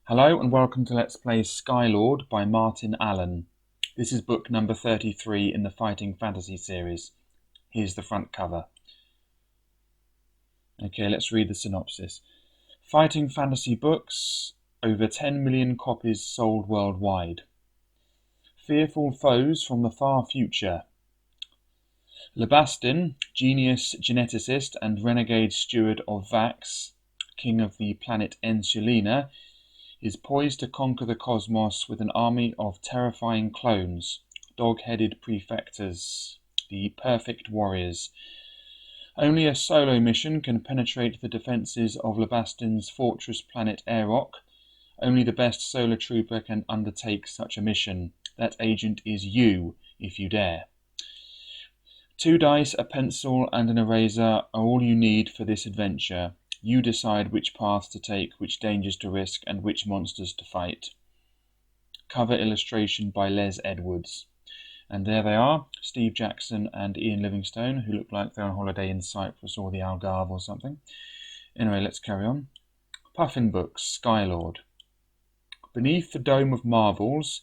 Hello and welcome to Let's Play Skylord by Martin Allen. This is book number 33 in the Fighting Fantasy series. Here's the front cover. Okay, let's read the synopsis. Fighting fantasy books, over 10 million copies sold worldwide. Fearful foes from the far future. Lebastin, genius geneticist and renegade steward of Vax, king of the planet Ensulina, is poised to conquer the cosmos with an army of terrifying clones, dog-headed prefectors, the perfect warriors. Only a solo mission can penetrate the defences of Lebastin's fortress planet Aerok. Only the best solar trooper can undertake such a mission. That agent is you, if you dare. 2 dice, a pencil and an eraser are all you need for this adventure. You decide which paths to take, which dangers to risk, and which monsters to fight. Cover illustration by Les Edwards. And there they are, Steve Jackson and Ian Livingstone, who look like they're on holiday in Cyprus or the Algarve or something. Anyway, let's carry on. Puffin Books, Skylord. Beneath the Dome of Marvels,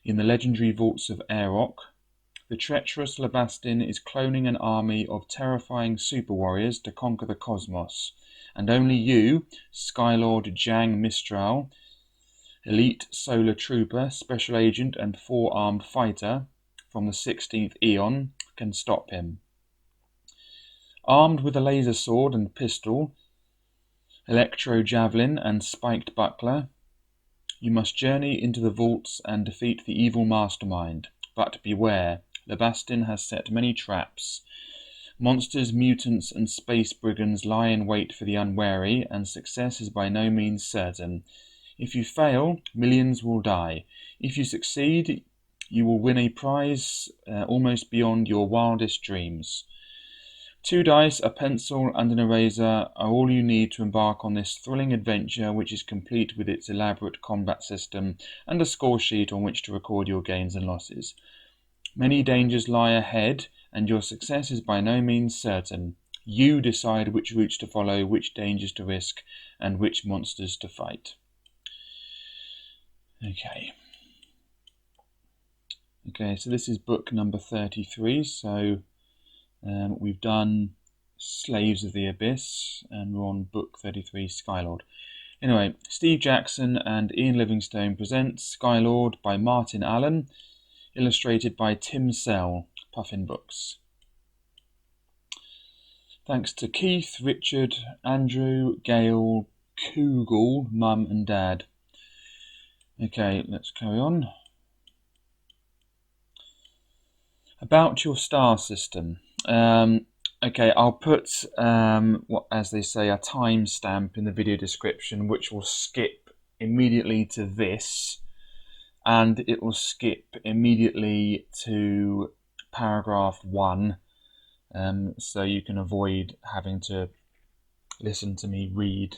in the legendary vaults of Aerok, the treacherous Lebastin is cloning an army of terrifying super warriors to conquer the cosmos, and only you, Skylord Jang Mistral, elite solar trooper, special agent and 4-armed fighter from the 16th Eon, can stop him. Armed with a laser sword and pistol, electro javelin and spiked buckler, you must journey into the vaults and defeat the evil mastermind. But beware, Lebastin has set many traps. Monsters, mutants and space brigands lie in wait for the unwary, and success is by no means certain. If you fail, millions will die. If you succeed, you will win a prize almost beyond your wildest dreams. 2 dice, a pencil and an eraser are all you need to embark on this thrilling adventure, which is complete with its elaborate combat system and a score sheet on which to record your gains and losses. Many dangers lie ahead, and your success is by no means certain. You decide which routes to follow, which dangers to risk, and which monsters to fight. Okay, so this is book number 33, so we've done Slaves of the Abyss, and we're on book 33, Skylord. Anyway, Steve Jackson and Ian Livingstone present Skylord by Martin Allen, illustrated by Tim Sell, Puffin Books. Thanks to Keith, Richard, Andrew, Gail, Kugel, Mum and Dad. Okay, let's carry on. About your star system. Okay, I'll put, as they say, a timestamp in the video description, which will skip immediately to this, and it will skip immediately to paragraph 1, so you can avoid having to listen to me read,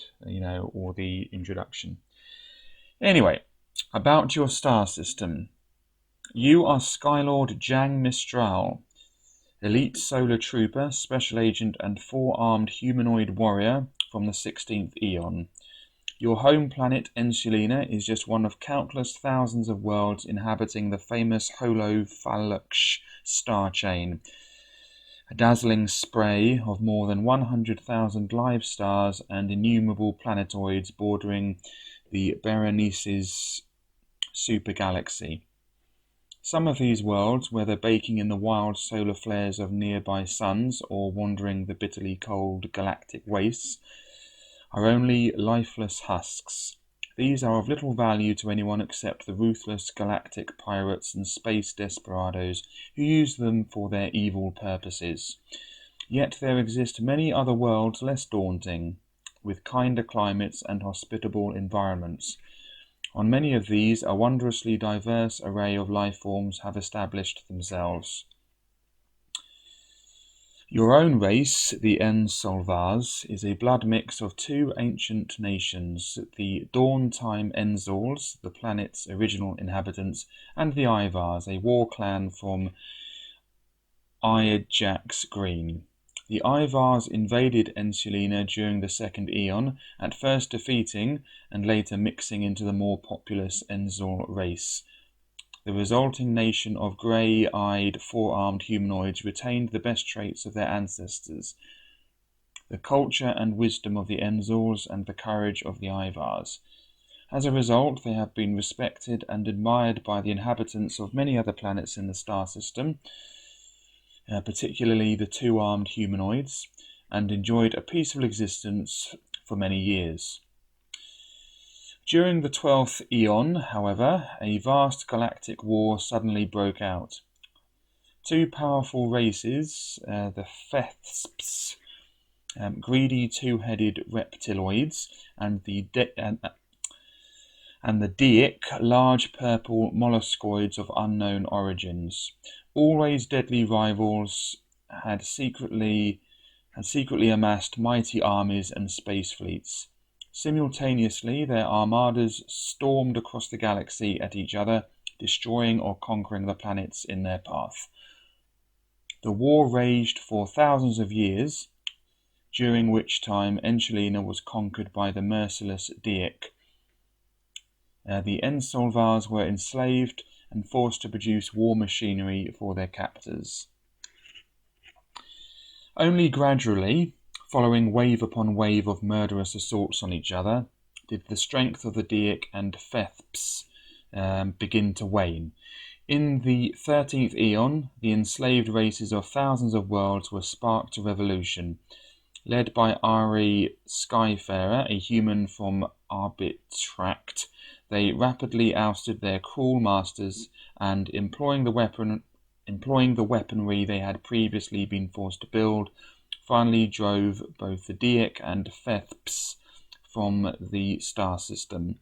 or the introduction. Anyway, about your star system. You are Skylord Jang Mistral, elite solar trooper, special agent and 4-armed humanoid warrior from the 16th Eon. Your home planet Ensulina is just one of countless thousands of worlds inhabiting the famous Holophalux star chain, a dazzling spray of more than 100,000 live stars and innumerable planetoids bordering the Berenice's supergalaxy. Some of these worlds, whether baking in the wild solar flares of nearby suns or wandering the bitterly cold galactic wastes, are only lifeless husks. These are of little value to anyone except the ruthless galactic pirates and space desperados who use them for their evil purposes. Yet there exist many other worlds less daunting, with kinder climates and hospitable environments. On many of these, a wondrously diverse array of life forms have established themselves. Your own race, the Ensolvars, is a blood mix of 2 ancient nations, the Dawn-time Enzals, the planet's original inhabitants, and the Ivars, a war clan from Iajax Green. The Ivars invaded Ensulina during the Second Aeon, at first defeating and later mixing into the more populous Enzul race. The resulting nation of grey-eyed, four-armed humanoids retained the best traits of their ancestors: the culture and wisdom of the Enzuls and the courage of the Ivars. As a result, they have been respected and admired by the inhabitants of many other planets in the star system, particularly the two-armed humanoids, and enjoyed a peaceful existence for many years. During the 12th Aeon, however, a vast galactic war suddenly broke out. Two powerful races, the Thesps, greedy two-headed reptiloids, and the Deic, large purple molluscoids of unknown origins. Always deadly rivals, had secretly amassed mighty armies and space fleets. Simultaneously, their armadas stormed across the galaxy at each other, destroying or conquering the planets in their path. The war raged for thousands of years, during which time Ensulina was conquered by the merciless Deic. The Ensolvars were enslaved and forced to produce war machinery for their captors. Only gradually, following wave upon wave of murderous assaults on each other, did the strength of the Deic and Thesps begin to wane. In the 13th Aeon, the enslaved races of thousands of worlds were sparked to revolution. Led by Ari Skyfarer, a human from Arbitract, they rapidly ousted their cruel masters and, employing the weaponry they had previously been forced to build, finally drove both the Deic and Thesps from the star system.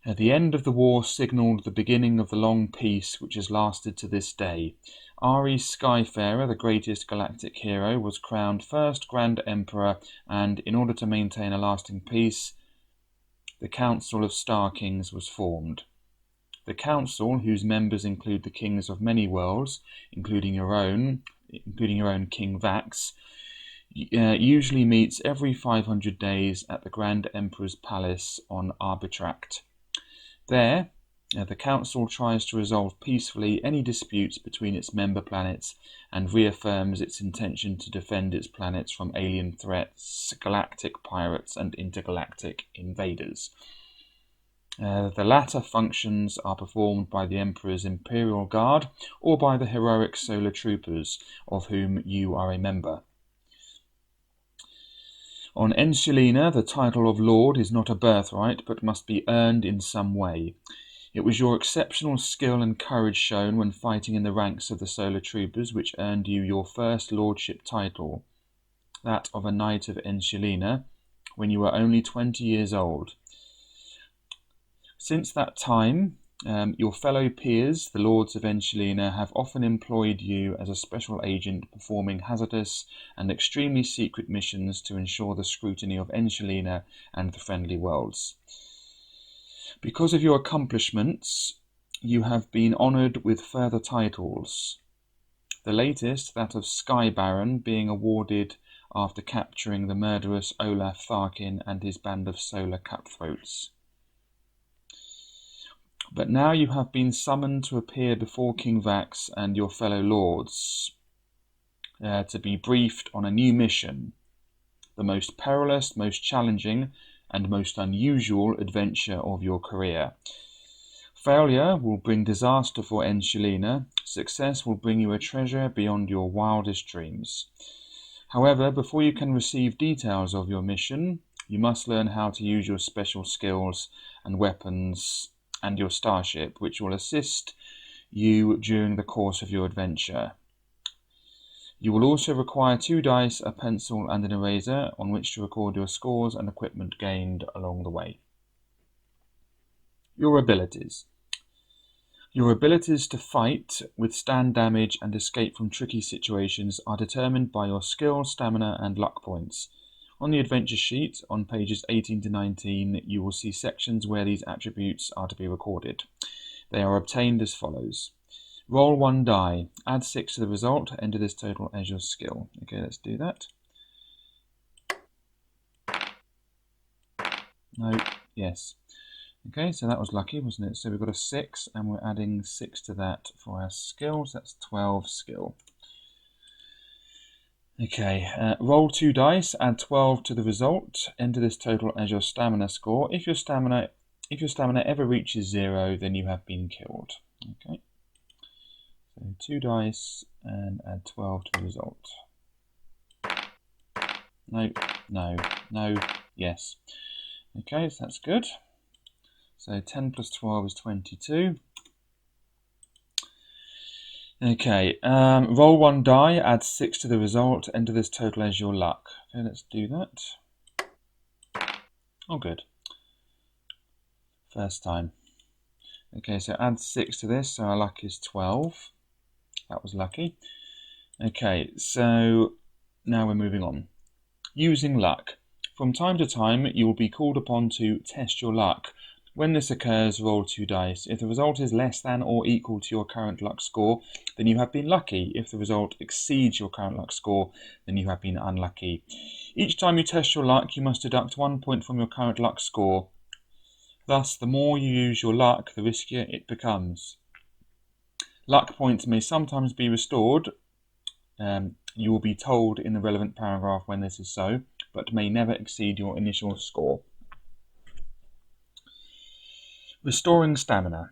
At the end of the war signalled the beginning of the long peace which has lasted to this day. Ari Skyfarer, the greatest galactic hero, was crowned first Grand Emperor, and in order to maintain a lasting peace, the Council of Star Kings was formed. The Council, whose members include the kings of many worlds, including your own King Vax, usually meets every 500 days at the Grand Emperor's Palace on Arbitract. There, the Council tries to resolve peacefully any disputes between its member planets and reaffirms its intention to defend its planets from alien threats, galactic pirates, and intergalactic invaders. The latter functions are performed by the Emperor's Imperial Guard or by the heroic Solar Troopers, of whom you are a member. On Ensulina, the title of Lord is not a birthright, but must be earned in some way. It was your exceptional skill and courage shown when fighting in the ranks of the Solar Troopers which earned you your first lordship title, that of a Knight of Ensulina, when you were only 20 years old. Since that time, your fellow peers, the Lords of Ensulina, have often employed you as a special agent performing hazardous and extremely secret missions to ensure the scrutiny of Ensulina and the friendly worlds. Because of your accomplishments, you have been honoured with further titles, the latest, that of Sky Baron, being awarded after capturing the murderous Olaf Tharkin and his band of solar cutthroats. But now you have been summoned to appear before King Vax and your fellow lords, to be briefed on a new mission, the most perilous, most challenging, and most unusual adventure of your career. Failure will bring disaster for Ensulina. Success will bring you a treasure beyond your wildest dreams. However, before you can receive details of your mission, you must learn how to use your special skills and weapons and your starship, which will assist you during the course of your adventure. You will also require 2 dice, a pencil, and an eraser on which to record your scores and equipment gained along the way. Your abilities. Your abilities to fight, withstand damage, and escape from tricky situations are determined by your skill, stamina, and luck points. On the adventure sheet, on pages 18 to 19, you will see sections where these attributes are to be recorded. They are obtained as follows. Roll 1 die. Add 6 to the result. Enter this total as your skill. Okay, let's do that. No. Yes. Okay, so that was lucky, wasn't it? So we've got a 6, and we're adding 6 to that for our skill. So that's 12 skill. Okay, roll 2 dice. Add 12 to the result. Enter this total as your stamina score. If your stamina ever reaches 0, then you have been killed. Okay. So 2 dice and add 12 to the result. No, no, no, yes. Okay, so that's good. So 10 plus 12 is 22. Okay, roll 1 die, add 6 to the result, enter this total as your luck. Okay, let's do that. Oh, good. First time. Okay, so add 6 to this, so our luck is 12. That was lucky. Okay, so now we're moving on. Using luck. From time to time, you will be called upon to test your luck. When this occurs, roll 2 dice. If the result is less than or equal to your current luck score, then you have been lucky. If the result exceeds your current luck score, then you have been unlucky. Each time you test your luck, you must deduct 1 point from your current luck score. Thus, the more you use your luck, the riskier it becomes. Luck points may sometimes be restored. You will be told in the relevant paragraph when this is so, but may never exceed your initial score. Restoring stamina.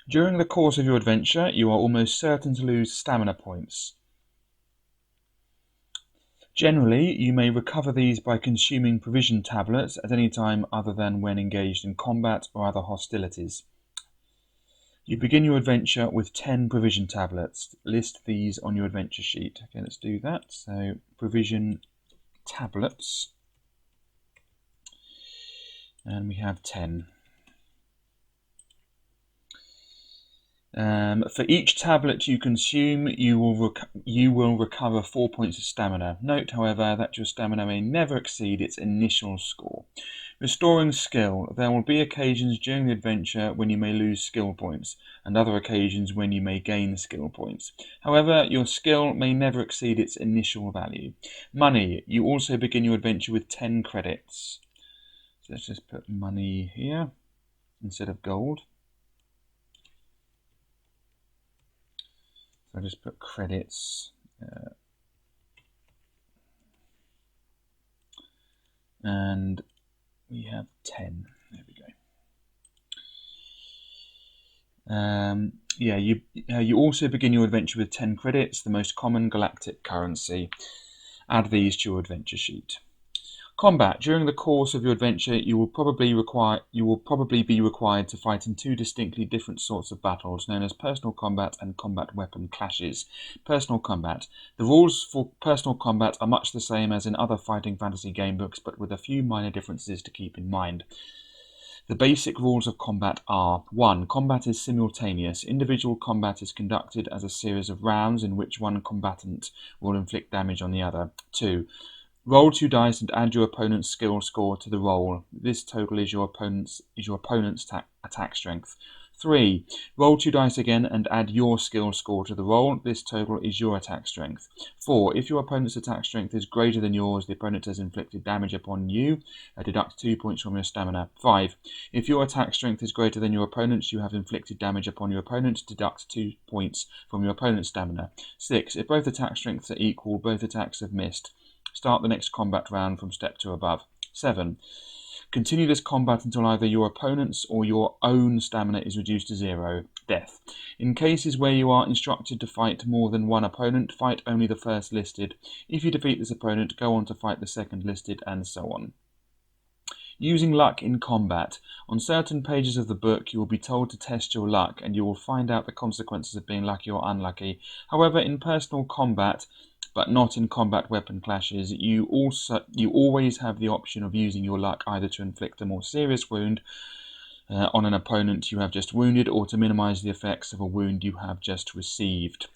During the course of your adventure, you are almost certain to lose stamina points. Generally, you may recover these by consuming provision tablets at any time other than when engaged in combat or other hostilities. You begin your adventure with 10 provision tablets. List these on your adventure sheet. Okay, let's do that. So, provision tablets. And we have 10. For each tablet you consume, you will recover 4 points of stamina. Note, however, that your stamina may never exceed its initial score. Restoring skill. There will be occasions during the adventure when you may lose skill points, and other occasions when you may gain skill points. However, your skill may never exceed its initial value. Money. You also begin your adventure with 10 credits. So let's just put money here instead of gold. So I'll just put credits. And we have 10. There we go. You also begin your adventure with 10 credits, the most common galactic currency. Add these to your adventure sheet. Combat. During the course of your adventure, you will probably be required to fight in 2 distinctly different sorts of battles, known as personal combat and combat weapon clashes. Personal combat. The rules for personal combat are much the same as in other fighting fantasy gamebooks, but with a few minor differences to keep in mind. The basic rules of combat are: 1. Combat is simultaneous. Individual combat is conducted as a series of rounds in which one combatant will inflict damage on the other. 2. Roll 2 dice and add your opponent's skill score to the roll. This total is your opponent's attack strength. 3. Roll 2 dice again and add your skill score to the roll. This total is your attack strength. 4. If your opponent's attack strength is greater than yours, the opponent has inflicted damage upon you. Deduct 2 points from your stamina. 5. If your attack strength is greater than your opponent's, you have inflicted damage upon your opponent. Deduct 2 points from your opponent's stamina. 6. If both attack strengths are equal, both attacks have missed. Start the next combat round from step 2 above. 7. Continue this combat until either your opponent's or your own stamina is reduced to 0. Death. In cases where you are instructed to fight more than one opponent, fight only the first listed. If you defeat this opponent, go on to fight the second listed, and so on. Using luck in combat. On certain pages of the book, you will be told to test your luck, and you will find out the consequences of being lucky or unlucky. However, in personal combat, but not in combat weapon clashes, you always have the option of using your luck either to inflict a more serious wound on an opponent you have just wounded, or to minimize the effects of a wound you have just received.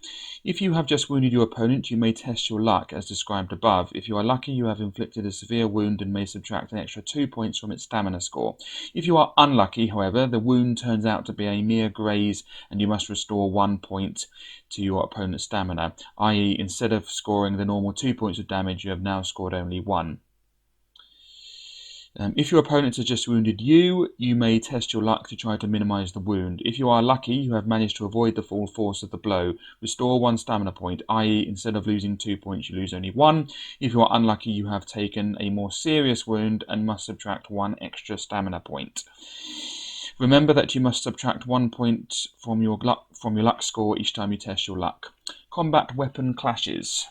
If you have just wounded your opponent, you may test your luck as described above. If you are lucky, you have inflicted a severe wound and may subtract an extra 2 points from its stamina score. If you are unlucky, however, the wound turns out to be a mere graze and you must restore 1 point to your opponent's stamina, i.e. instead of scoring the normal 2 points of damage, you have now scored only 1. If your opponent has just wounded you, you may test your luck to try to minimize the wound. If you are lucky, you have managed to avoid the full force of the blow. Restore 1 stamina point, i.e. instead of losing 2 points, you lose only 1. If you are unlucky, you have taken a more serious wound and must subtract 1 extra stamina point. Remember that you must subtract 1 point from your luck score each time you test your luck. Combat weapon clashes.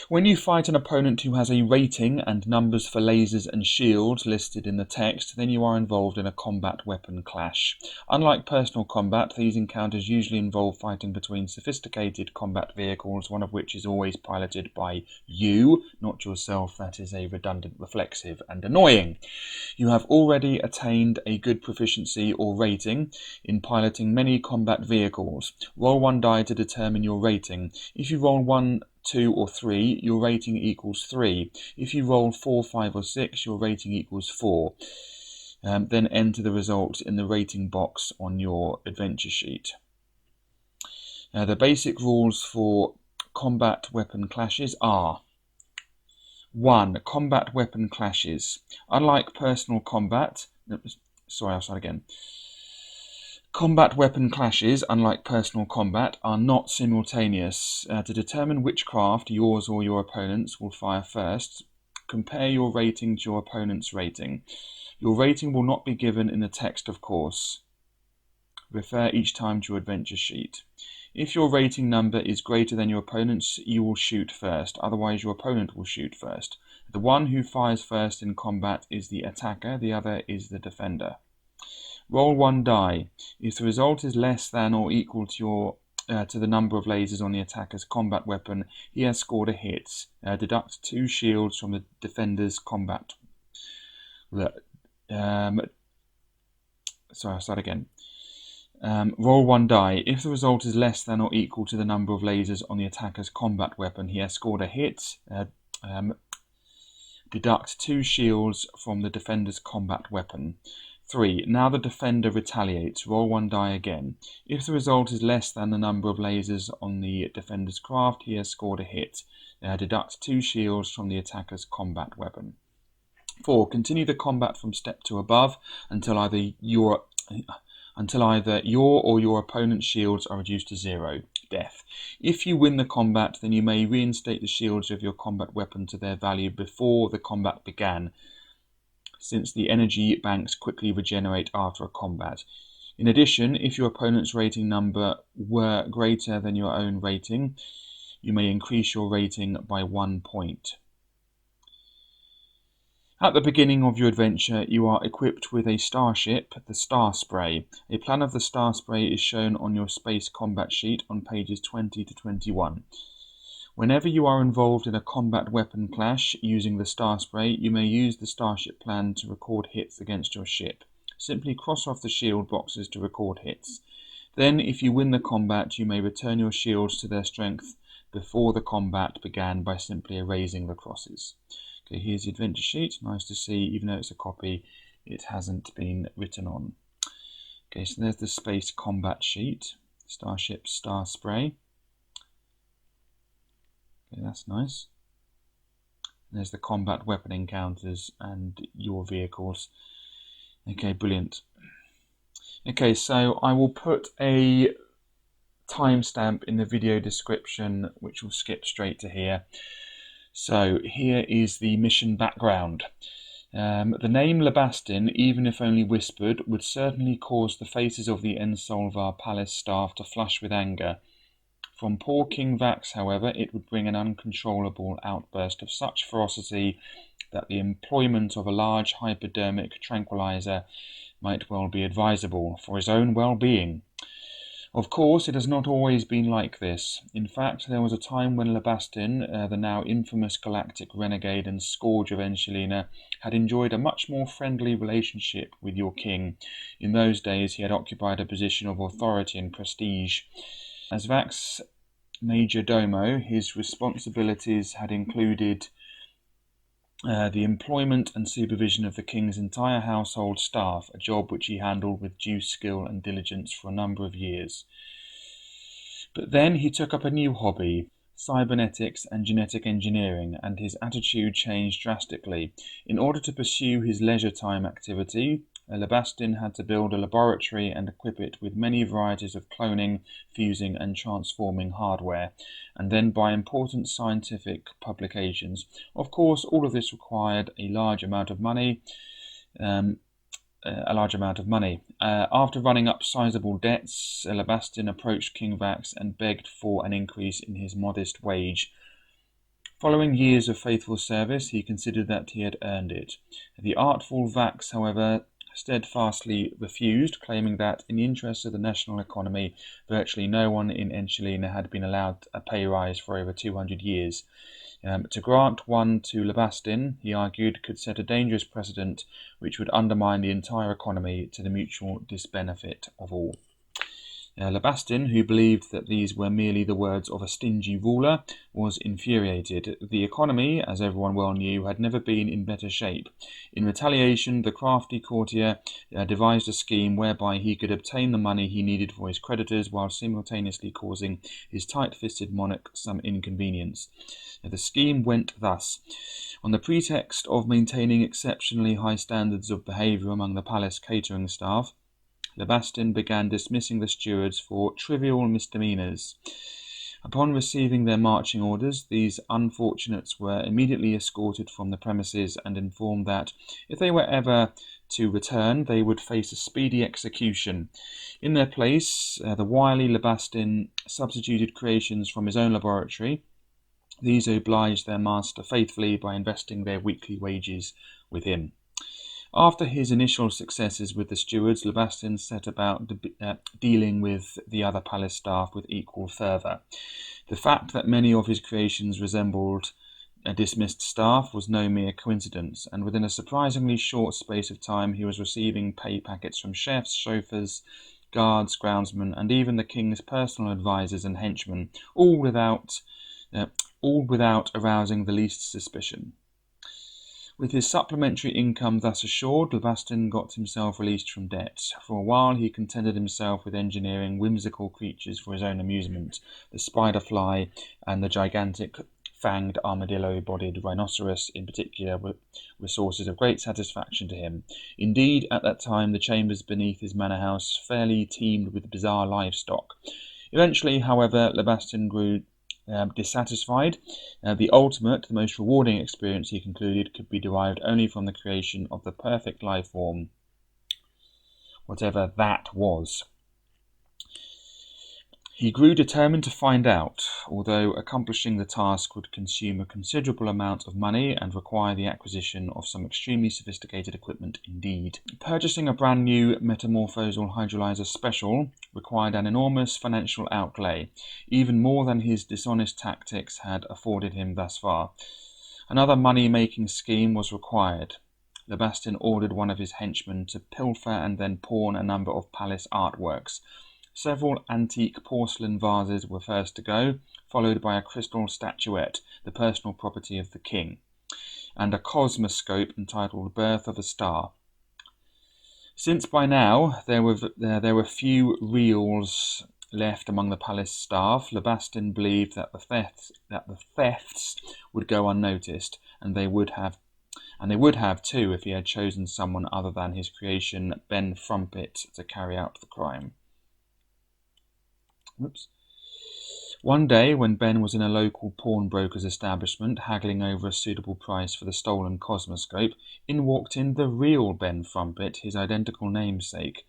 When you fight an opponent who has a rating and numbers for lasers and shields listed in the text, then you are involved in a combat weapon clash. Unlike personal combat, these encounters usually involve fighting between sophisticated combat vehicles, one of which is always piloted by you, not yourself. That is a redundant reflexive and annoying. You have already attained a good proficiency or rating in piloting many combat vehicles. Roll 1 die to determine your rating. If you roll 1, 2 or 3, your rating equals 3. If you roll 4, 5 or 6, your rating equals 4. Then enter the result in the rating box on your adventure sheet. The basic rules for combat weapon clashes are: 1. Combat weapon clashes. Unlike personal combat... I'll start again. Combat weapon clashes, unlike personal combat, are not simultaneous. To determine which craft, yours or your opponent's, will fire first, compare your rating to your opponent's rating. Your rating will not be given in the text, of course. Refer each time to your adventure sheet. If your rating number is greater than your opponent's, you will shoot first, otherwise your opponent will shoot first. The one who fires first in combat is the attacker, the other is the defender. Roll 1 die. If the result is less than or equal to the number of lasers on the attacker's combat weapon, he has scored a hit. Deduct 2 shields from the defender's combat. I'll start again. Roll 1 die. If the result is less than or equal to the number of lasers on the attacker's combat weapon, he has scored a hit. Deduct 2 shields from the defender's combat weapon. 3. Now the defender retaliates. Roll 1 die again. If the result is less than the number of lasers on the defender's craft, he has scored a hit. Deduct 2 shields from the attacker's combat weapon. 4. Continue the combat from step 2 above until either your or your opponent's shields are reduced to 0. Death. If you win the combat, then you may reinstate the shields of your combat weapon to their value before the combat began, since the energy banks quickly regenerate after a combat. In addition, if your opponent's rating number were greater than your own rating, you may increase your rating by 1 point. At the beginning of your adventure, you are equipped with a starship, the Star Spray. A plan of the Star Spray is shown on your space combat sheet on pages 20 to 21. Whenever you are involved in a combat weapon clash using the Star Spray, you may use the starship plan to record hits against your ship. Simply cross off the shield boxes to record hits. Then, if you win the combat, you may return your shields to their strength before the combat began by simply erasing the crosses. Okay, here's the adventure sheet. Nice to see, even though it's a copy, it hasn't been written on. Okay, so there's the space combat sheet. Starship Star Spray. Okay, that's nice. There's the combat weapon encounters and your vehicles. Okay, brilliant. Okay, so I will put a timestamp in the video description, which will skip straight to here. So here is the mission background. The name Lebastin, even if only whispered, would certainly cause the faces of the Ensolvar Palace staff to flush with anger. From poor King Vax, however, it would bring an uncontrollable outburst of such ferocity that the employment of a large hypodermic tranquilizer might well be advisable for his own well-being. Of course, it has not always been like this. In fact, there was a time when Lebastin, the now infamous galactic renegade and scourge of Enchilina, had enjoyed a much more friendly relationship with your king. In those days, he had occupied a position of authority and prestige. As Vax Major Domo, his responsibilities had included the employment and supervision of the king's entire household staff, a job which he handled with due skill and diligence for a number of years. But then he took up a new hobby, cybernetics and genetic engineering, and his attitude changed drastically. In order to pursue his leisure time activity, Lebastin had to build a laboratory and equip it with many varieties of cloning, fusing and transforming hardware, and then buy important scientific publications. Of course, all of this required a large amount of money. After running up sizable debts, Lebastin approached King Vax and begged for an increase in his modest wage. Following years of faithful service, he considered that he had earned it. The artful Vax, however, steadfastly refused, claiming that, in the interests of the national economy, virtually no one in Enchilina had been allowed a pay rise for over 200 years. To grant one to Lebastin, he argued, could set a dangerous precedent which would undermine the entire economy to the mutual disbenefit of all. Lebastin, who believed that these were merely the words of a stingy ruler, was infuriated. The economy, as everyone well knew, had never been in better shape. In retaliation, the crafty courtier devised a scheme whereby he could obtain the money he needed for his creditors while simultaneously causing his tight-fisted monarch some inconvenience. The scheme went thus. On the pretext of maintaining exceptionally high standards of behaviour among the palace catering staff, Lebastin began dismissing the stewards for trivial misdemeanours. Upon receiving their marching orders, these unfortunates were immediately escorted from the premises and informed that, if they were ever to return, they would face a speedy execution. In their place, the wily Lebastin substituted creations from his own laboratory. These obliged their master faithfully by investing their weekly wages with him. After his initial successes with the stewards, Lebastin set about dealing with the other palace staff with equal fervour. The fact that many of his creations resembled dismissed staff was no mere coincidence, and within a surprisingly short space of time he was receiving pay packets from chefs, chauffeurs, guards, groundsmen, and even the king's personal advisers and henchmen, all without arousing the least suspicion. With his supplementary income thus assured, Lebastin got himself released from debt. For a while he contented himself with engineering whimsical creatures for his own amusement. The spider-fly and the gigantic fanged armadillo-bodied rhinoceros in particular were sources of great satisfaction to him. Indeed, at that time the chambers beneath his manor house fairly teemed with bizarre livestock. Eventually, however, Lebastin grew dissatisfied. The ultimate, the most rewarding experience, he concluded, could be derived only from the creation of the perfect life form, whatever that was. He grew determined to find out, although accomplishing the task would consume a considerable amount of money and require the acquisition of some extremely sophisticated equipment indeed. Purchasing a brand new metamorphosal hydrolyzer special required an enormous financial outlay, even more than his dishonest tactics had afforded him thus far. Another money-making scheme was required. Lebastin ordered one of his henchmen to pilfer and then pawn a number of palace artworks. Several antique porcelain vases were first to go, followed by a crystal statuette, the personal property of the king, and a cosmoscope entitled Birth of a Star. Since by now there were few reals left among the palace staff, Lebastin believed that the thefts would go unnoticed, and they would have too if he had chosen someone other than his creation, Ben Frumpet, to carry out the crime. One day, when Ben was in a local pawnbroker's establishment haggling over a suitable price for the stolen cosmoscope, in walked the real Ben Frumpet, his identical namesake.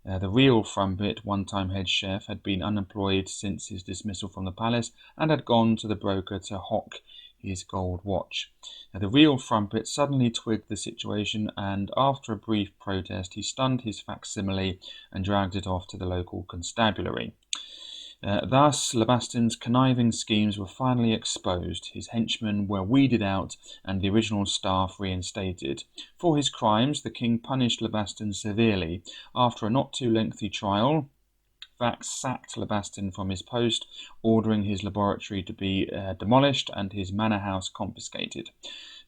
The real Frumpet, one-time head chef, had been unemployed since his dismissal from the palace and had gone to the broker to hock his gold watch. The real Frumpet suddenly twigged the situation, and after a brief protest he stunned his facsimile and dragged it off to the local constabulary. Thus, Lebastin's conniving schemes were finally exposed, his henchmen were weeded out, and the original staff reinstated. For his crimes, the king punished Lebastin severely. After a not too lengthy trial, Vax sacked Lebastin from his post, ordering his laboratory to be demolished and his manor house confiscated.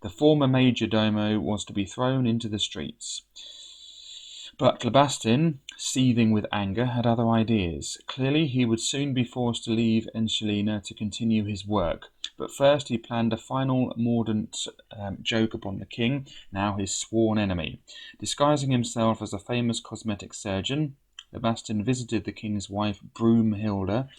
The former major domo was to be thrown into the streets. But Lebastin, seething with anger, had other ideas. Clearly, he would soon be forced to leave Enschilina to continue his work. But first he planned a final mordant joke upon the king, now his sworn enemy. Disguising himself as a famous cosmetic surgeon, Lebastin visited the king's wife Broomhilda,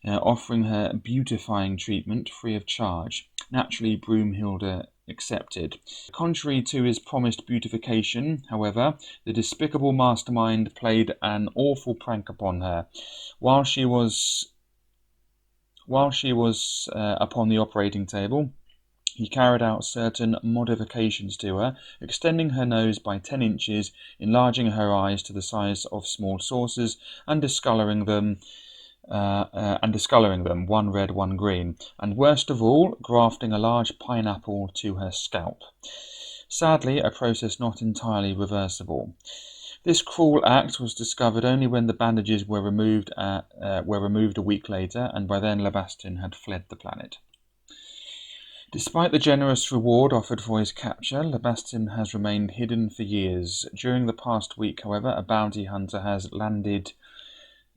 offering her beautifying treatment free of charge. Naturally, Broomhilda accepted. Contrary to his promised beautification, however, the despicable mastermind played an awful prank upon her. While she was upon the operating table, he carried out certain modifications to her, extending her nose by 10 inches, enlarging her eyes to the size of small saucers, and discolouring them, one red, one green, and worst of all, grafting a large pineapple to her scalp. Sadly, a process not entirely reversible. This cruel act was discovered only when the bandages were removed a week later, and by then Lebastin had fled the planet. Despite the generous reward offered for his capture, Lebastin has remained hidden for years. During the past week, however, a bounty hunter has landed,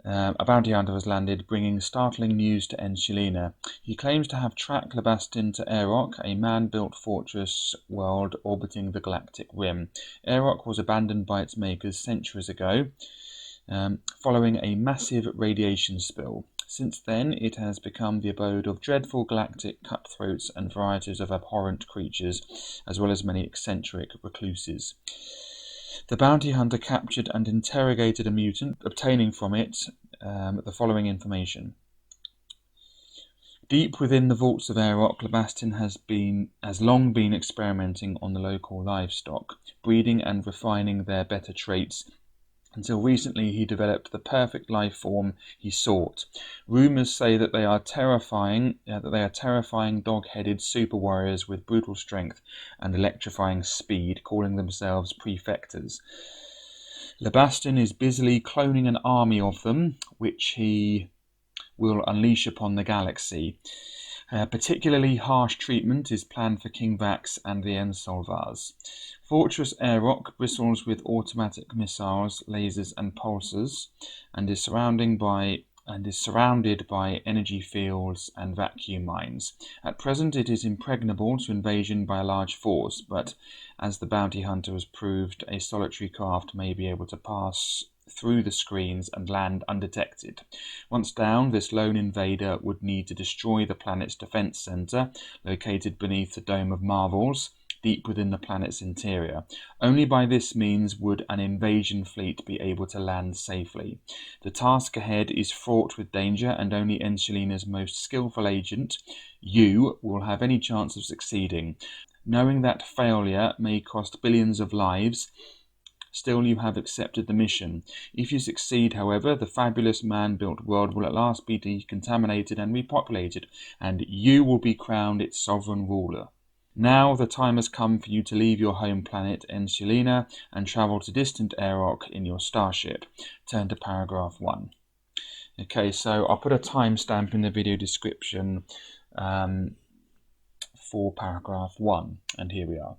bringing startling news to Enschilina. He claims to have tracked Lebastin to Aerok, a man-built fortress world orbiting the galactic rim. Aerok was abandoned by its makers centuries ago, following a massive radiation spill. Since then, it has become the abode of dreadful galactic cutthroats and varieties of abhorrent creatures, as well as many eccentric recluses. The bounty hunter captured and interrogated a mutant, obtaining from it the following information. Deep within the vaults of Aerok, Lebastin has long been experimenting on the local livestock, breeding and refining their better traits, until recently he developed the perfect life form he sought. Rumours say that they are terrifying dog-headed super warriors with brutal strength and electrifying speed, calling themselves prefectors. Lebastin is busily cloning an army of them, which he will unleash upon the galaxy. Particularly harsh treatment is planned for King Vax and the Ensolvars. Fortress Aerok bristles with automatic missiles, lasers and pulsars, and is surrounded by energy fields and vacuum mines. At present it is impregnable to invasion by a large force, but as the bounty hunter has proved, a solitary craft may be able to pass through the screens and land undetected. Once down, this lone invader would need to destroy the planet's defense center, located beneath the Dome of Marvels, deep within the planet's interior. Only by this means would an invasion fleet be able to land safely. The task ahead is fraught with danger, and only Enschilina's most skillful agent, you, will have any chance of succeeding. Knowing that failure may cost billions of lives, still you have accepted the mission. If you succeed, however, the fabulous man-built world will at last be decontaminated and repopulated, and you will be crowned its sovereign ruler. Now the time has come for you to leave your home planet, Enschilina, and travel to distant Aerok in your starship. Turn to paragraph 1. Okay, so I'll put a timestamp in the video description for paragraph 1, and here we are.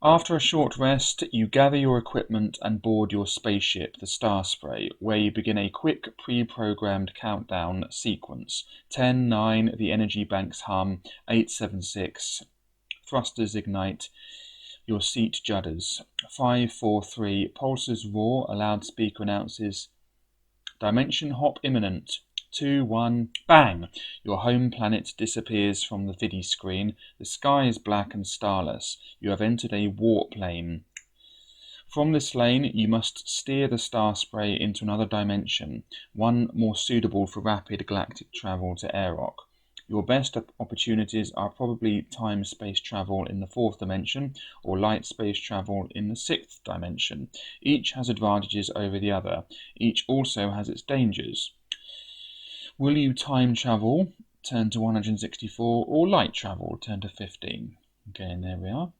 After a short rest, you gather your equipment and board your spaceship, the Starspray, where you begin a quick pre-programmed countdown sequence. 10, 9, the energy banks hum, 8, 7, 6, thrusters ignite, your seat judders. 5, 4, 3, pulses roar, a loudspeaker announces, dimension hop imminent. 2, 1, bang! Your home planet disappears from the viddy screen. The sky is black and starless. You have entered a warp lane. From this lane, you must steer the Starspray into another dimension, one more suitable for rapid galactic travel to Aerok. Your best opportunities are probably time-space travel in the 4th dimension, or light space travel in the 6th dimension. Each has advantages over the other. Each also has its dangers. Will you time travel? Turn to 164, or light travel? Turn to 15. Okay, and there we are.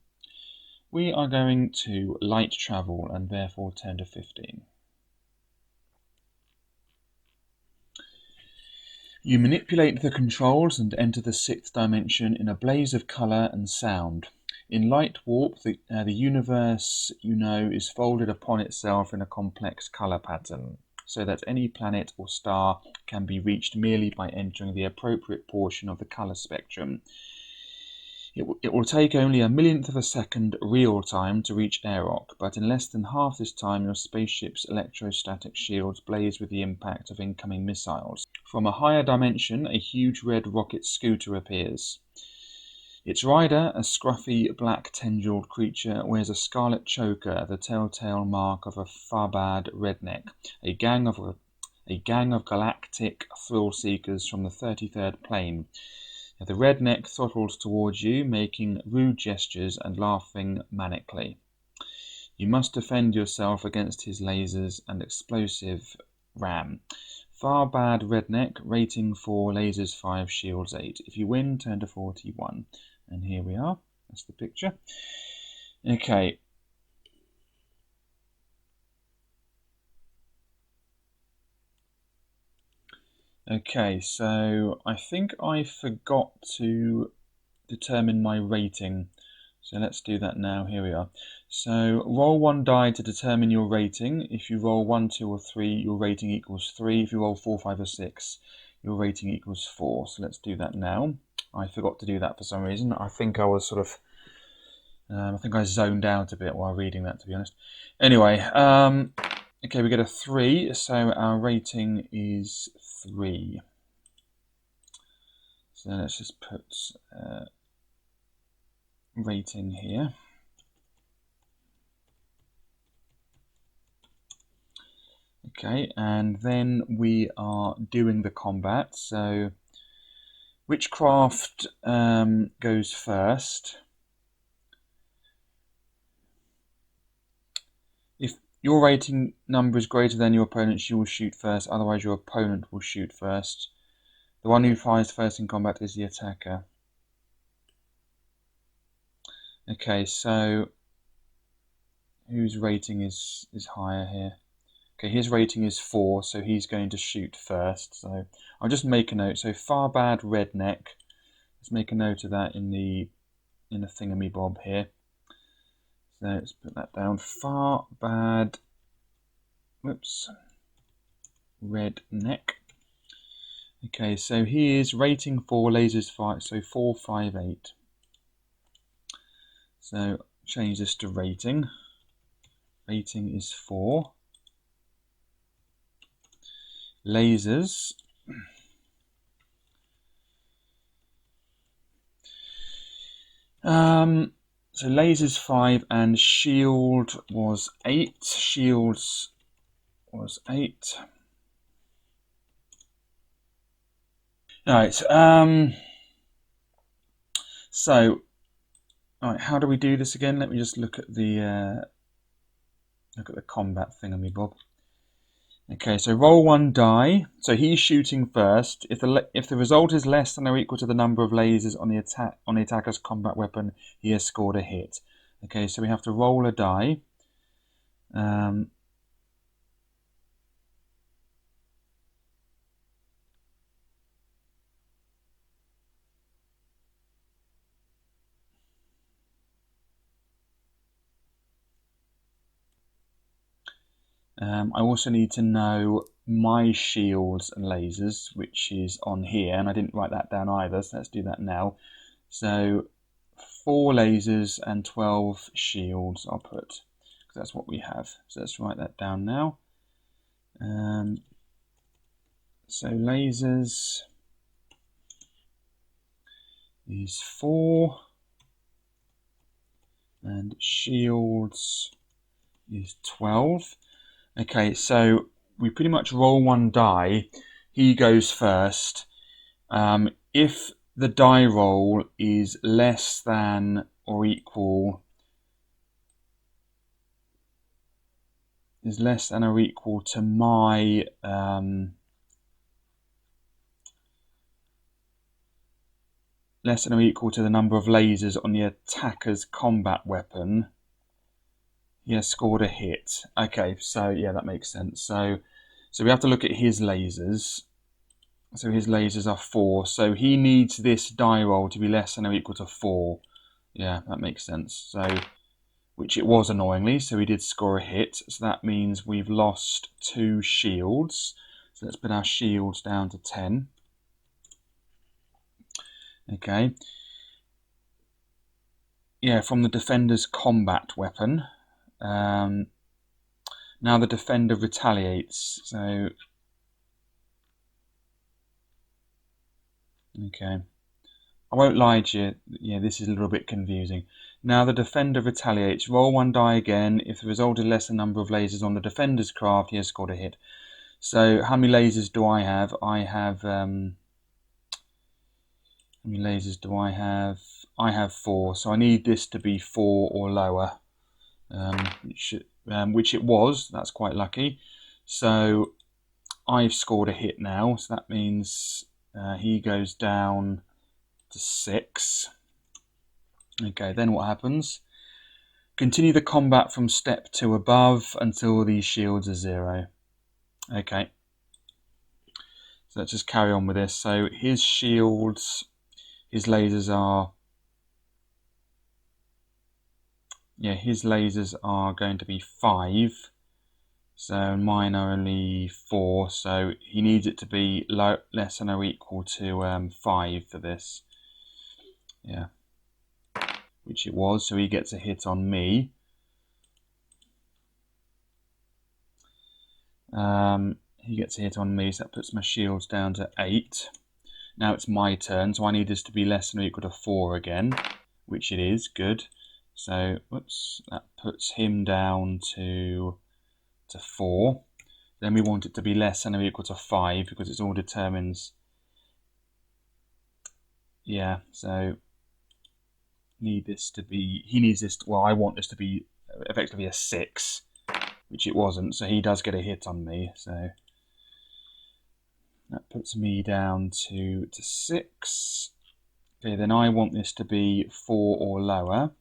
We are going to light travel and therefore turn to 15. You manipulate the controls and enter the 6th dimension in a blaze of colour and sound. In light warp, the universe you know is folded upon itself in a complex colour pattern, so that any planet or star can be reached merely by entering the appropriate portion of the colour spectrum. It will take only a millionth of a second real time to reach Aeroc, but in less than half this time your spaceship's electrostatic shields blaze with the impact of incoming missiles. From a higher dimension, a huge red rocket scooter appears. Its rider, a scruffy black tendrilled creature, wears a scarlet choker, the telltale mark of a Farbad redneck, a gang of galactic thrill-seekers from the 33rd plane. The redneck throttles towards you, making rude gestures and laughing manically. You must defend yourself against his lasers and explosive ram. Farbad redneck, rating 4, lasers 5, shields 8. If you win, turn to 41. And here we are. That's the picture. Okay. Okay, so I think I forgot to determine my rating. So let's do that now. Here we are. So roll 1 die to determine your rating. If you roll 1, 2, or 3, your rating equals 3. If you roll 4, 5, or 6, your rating equals 4. So let's do that now. I forgot to do that for some reason. I think I was sort of, I think I zoned out a bit while reading that, to be honest. Anyway, okay, we get a 3, so our rating is 3. So let's just put rating here. Okay, and then we are doing the combat. So witchcraft goes first. If your rating number is greater than your opponent's, you will shoot first. Otherwise, your opponent will shoot first. The one who fires first in combat is the attacker. Okay, so whose rating is higher here? Okay, his rating is 4, so he's going to shoot first. So I'll just make a note. So Farbad redneck. Let's make a note of that in the thingamabob here. So let's put that down. Farbad. Whoops. Redneck. Okay, so he is rating 4, lasers 5, so 4, 5, 8. So change this to rating. Rating is 4. Lasers. So lasers 5 and shield was 8. Shields was 8. Alright, so alright, how do we do this again? Let me just look at the combat thingamabob. Okay, so roll 1 die. So he's shooting first. If the result is less than or equal to the number of lasers on the attacker's combat weapon, he has scored a hit. Okay, so we have to roll a die. I also need to know my shields and lasers, which is on here, and I didn't write that down either, so let's do that now. So 4 lasers and 12 shields I'll put, because that's what we have. So let's write that down now. So lasers is 4, and shields is 12. Okay, so we pretty much roll 1 die. He goes first. If the die roll is less than or equal to my less than or equal to the number of lasers on the attacker's combat weapon, he has scored a hit. Okay, so yeah, that makes sense. So we have to look at his lasers. So his lasers are 4. So he needs this die roll to be less than or equal to 4. Yeah, that makes sense. So, which it was annoyingly. So he did score a hit. So that means we've lost 2 shields. So let's put our shields down to 10. Okay. Yeah, from the defender's combat weapon. Now the defender retaliates. So, okay. I won't lie to you, yeah, this is a little bit confusing. Now the defender retaliates. Roll 1 die again. If the result is less than number of lasers on the defender's craft, he has scored a hit. So how many lasers do I have? I have, how many lasers do I have? I have 4. So I need this to be 4 or lower, which it was. That's quite lucky. So I've scored a hit now. So that means he goes down to 6. Okay, then what happens? Continue the combat from step 2 above until these shields are 0. Okay. So let's just carry on with this. So his shields, his lasers are... yeah, his lasers are going to be 5. So mine are only 4. So he needs it to be less than or equal to 5 for this. Yeah. Which it was. So he gets a hit on me. He gets a hit on me, so that puts my shields down to 8. Now it's my turn, so I need this to be less than or equal to 4 again, which it is. Good. So, whoops, that puts him down to 4. Then we want it to be less than or equal to 5 because it's all determines. Yeah, so need this to be. He needs this. Well, I want this to be effectively a 6, which it wasn't. So he does get a hit on me. So that puts me down to 6. Okay, then I want this to be 4 or lower,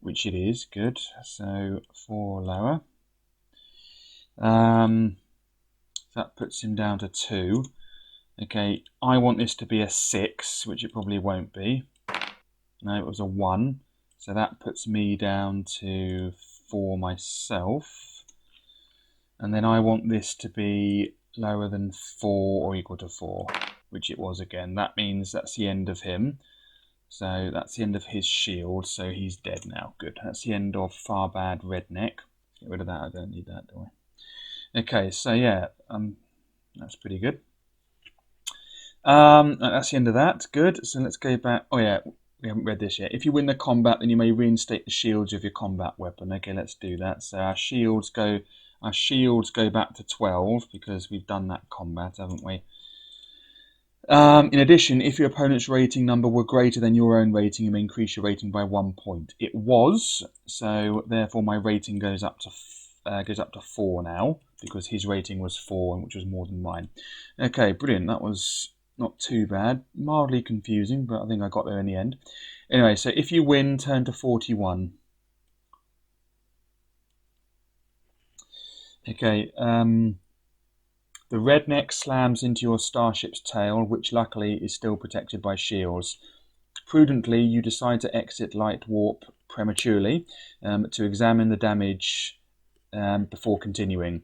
which it is. Good. So 4 or lower. That puts him down to 2. Okay, I want this to be a 6, which it probably won't be. No, it was a 1. So that puts me down to 4 myself. And then I want this to be lower than 4 or equal to 4, which it was again. That means that's the end of him. So that's the end of his shield. So he's dead now. Good. That's the end of Farbad Redneck. Get rid of that. I don't need that, do I? Okay, so yeah, that's pretty good. That's the end of that. Good. So let's go back. Oh yeah, we haven't read this yet. If you win the combat, then you may reinstate the shields of your combat weapon. Okay, let's do that. So our shields go back to 12 because we've done that combat, haven't we? In addition, if your opponent's rating number were greater than your own rating, you may increase your rating by 1 point. It was, so therefore my rating goes up to 4 now because his rating was 4, which was more than mine. Okay, brilliant. That was not too bad. Mildly confusing, but I think I got there in the end. Anyway, so if you win, turn to 41. Okay, the redneck slams into your starship's tail, which luckily is still protected by shields. Prudently, you decide to exit light warp prematurely to examine the damage before continuing.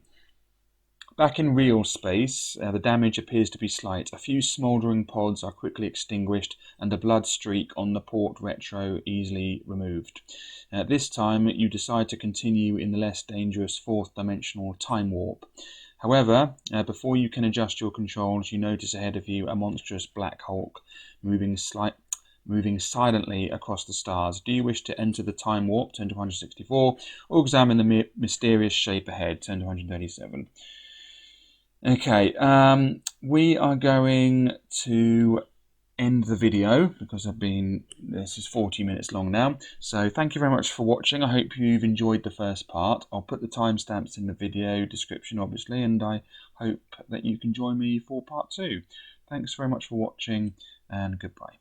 Back in real space, the damage appears to be slight. A few smouldering pods are quickly extinguished and the blood streak on the port retro easily removed. This time, you decide to continue in the less dangerous fourth-dimensional time warp. However, before you can adjust your controls, you notice ahead of you a monstrous black Hulk moving silently across the stars. Do you wish to enter the time warp, turn to 164, or examine the mysterious shape ahead, turn to 137? Okay, we are going to end the video because this is 40 minutes long now. So thank you very much for watching. I hope you've enjoyed the first part. I'll put the timestamps in the video description, obviously, and I hope that you can join me for part 2. Thanks very much for watching, and goodbye.